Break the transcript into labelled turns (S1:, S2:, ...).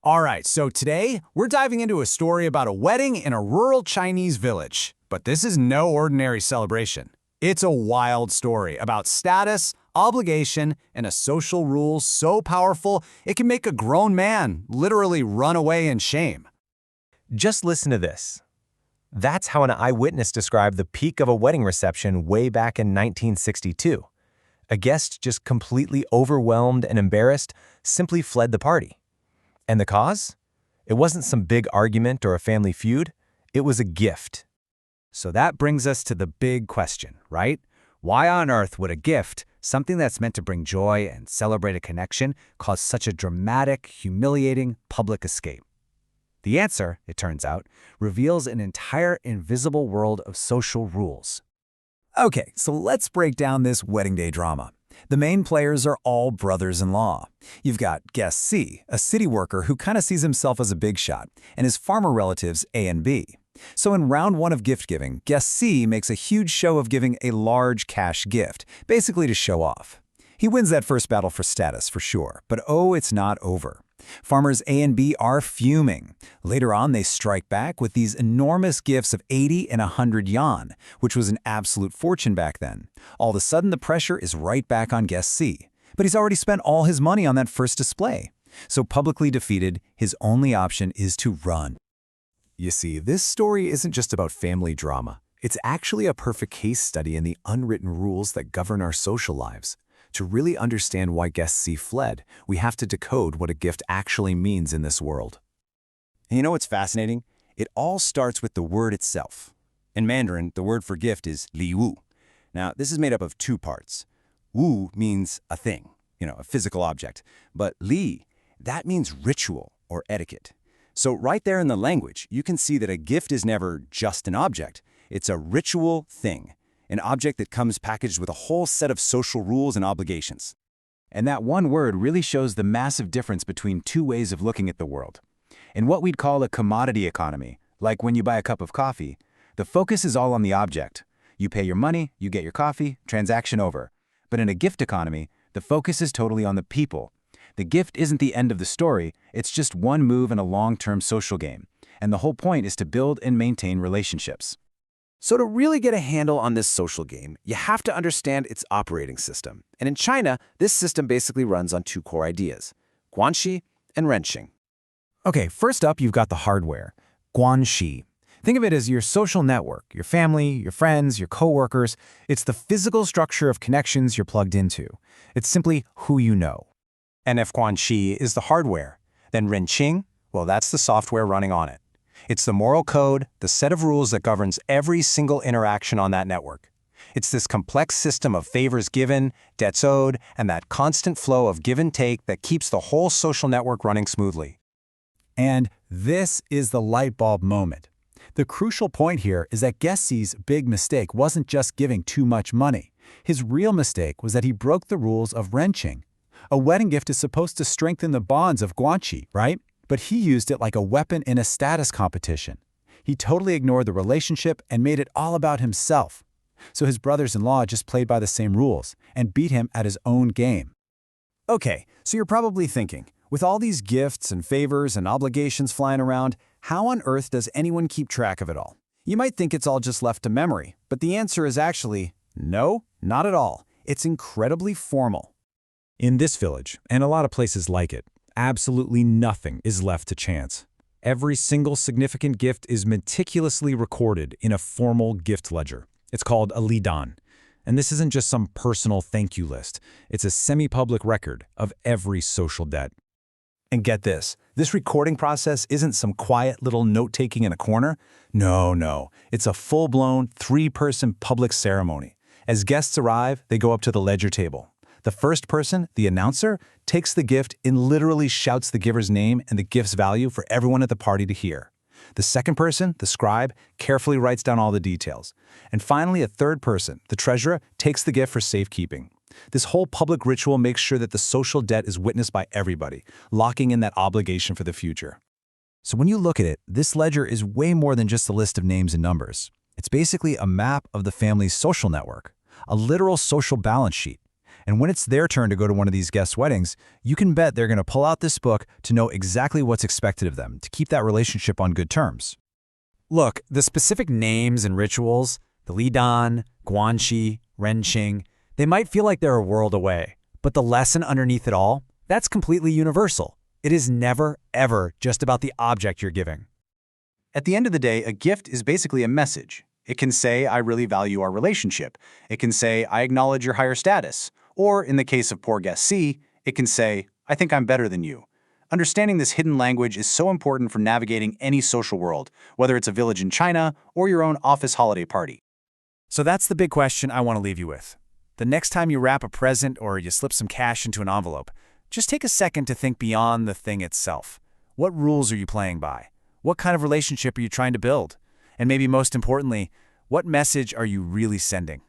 S1: All right, so today we're diving into a story about a wedding in a rural Chinese village. But this is no ordinary celebration. It's a wild story about status, obligation, and a social rule so powerful it can make a grown man literally run away in shame.
S2: Just listen to this. That's how an eyewitness described the peak of a wedding reception way back in 1962. A guest, just completely overwhelmed and embarrassed, simply fled the party. And the cause? It wasn't some big argument or a family feud. It was a gift.
S1: So that brings us to the big question, right? Why on earth would a gift, something that's meant to bring joy and celebrate a connection, cause such a dramatic, humiliating public escape? The answer, it turns out, reveals an entire invisible world of social rules. Okay, so let's break down this wedding day drama. The main players are all brothers-in-law. You've got guest C, a city worker who kind of sees himself as a big shot, and his farmer relatives A and B. So in round one of gift giving, guest C makes a huge show of giving a large cash gift, basically to show off. He wins that first battle for status, for sure, but oh, it's not over. Farmers A and B are fuming. Later on, they strike back with these enormous gifts of 80 and 100 yuan, which was an absolute fortune back then. All of a sudden, the pressure is right back on guest C. But he's already spent all his money on that first display. So publicly defeated, his only option is to run.
S3: You see, this story isn't just about family drama. It's actually a perfect case study in the unwritten rules that govern our social lives. To really understand why guest C fled, we have to decode what a gift actually means in this world.
S4: And you know what's fascinating? It all starts with the word itself. In Mandarin, the word for gift is li wu. Now, this is made up of two parts. Wu means a thing, a physical object. But li, that means ritual or etiquette. So right there in the language, you can see that a gift is never just an object. It's a ritual thing. An object that comes packaged with a whole set of social rules and obligations.
S1: And that one word really shows the massive difference between two ways of looking at the world. In what we'd call a commodity economy, like when you buy a cup of coffee, the focus is all on the object. You pay your money, you get your coffee, transaction over. But in a gift economy, the focus is totally on the people. The gift isn't the end of the story, it's just one move in a long-term social game. And the whole point is to build and maintain relationships.
S3: So to really get a handle on this social game, you have to understand its operating system. And in China, this system basically runs on two core ideas, Guanxi and Renqing.
S1: Okay, first up, you've got the hardware, Guanxi. Think of it as your social network, your family, your friends, your coworkers. It's the physical structure of connections you're plugged into. It's simply who you know.
S2: And if Guanxi is the hardware, then Renqing, well, that's the software running on it. It's the moral code, the set of rules that governs every single interaction on that network. It's this complex system of favors given, debts owed, and that constant flow of give and take that keeps the whole social network running smoothly.
S1: And this is the light bulb moment. The crucial point here is that guest C's big mistake wasn't just giving too much money. His real mistake was that he broke the rules of Renqing. A wedding gift is supposed to strengthen the bonds of Guanxi, right? But he used it like a weapon in a status competition. He totally ignored the relationship and made it all about himself. So his brothers-in-law just played by the same rules and beat him at his own game. Okay, so you're probably thinking, with all these gifts and favors and obligations flying around, how on earth does anyone keep track of it all? You might think it's all just left to memory, but the answer is actually, no, not at all. It's incredibly formal.
S5: In this village, and a lot of places like it, absolutely nothing is left to chance. Every single significant gift is meticulously recorded in a formal gift ledger. It's called a lidan. And this isn't just some personal thank you list. It's a semi-public record of every social debt.
S1: And get this recording process isn't some quiet little note-taking in a corner. No. It's a full-blown, three-person public ceremony. As guests arrive, they go up to the ledger table. The first person, the announcer, takes the gift and literally shouts the giver's name and the gift's value for everyone at the party to hear. The second person, the scribe, carefully writes down all the details. And finally, a third person, the treasurer, takes the gift for safekeeping. This whole public ritual makes sure that the social debt is witnessed by everybody, locking in that obligation for the future. So when you look at it, this ledger is way more than just a list of names and numbers. It's basically a map of the family's social network, a literal social balance sheet. And when it's their turn to go to one of these guest weddings, you can bet they're going to pull out this book to know exactly what's expected of them, to keep that relationship on good terms. Look, the specific names and rituals, the Lidan, Guanxi, Renqing, they might feel like they're a world away, but the lesson underneath it all, that's completely universal. It is never, ever just about the object you're giving.
S6: At the end of the day, a gift is basically a message. It can say, I really value our relationship. It can say, I acknowledge your higher status. Or, in the case of poor guest C, it can say, I think I'm better than you. Understanding this hidden language is so important for navigating any social world, whether it's a village in China or your own office holiday party.
S1: So that's the big question I want to leave you with. The next time you wrap a present or you slip some cash into an envelope, just take a second to think beyond the thing itself. What rules are you playing by? What kind of relationship are you trying to build? And maybe most importantly, what message are you really sending?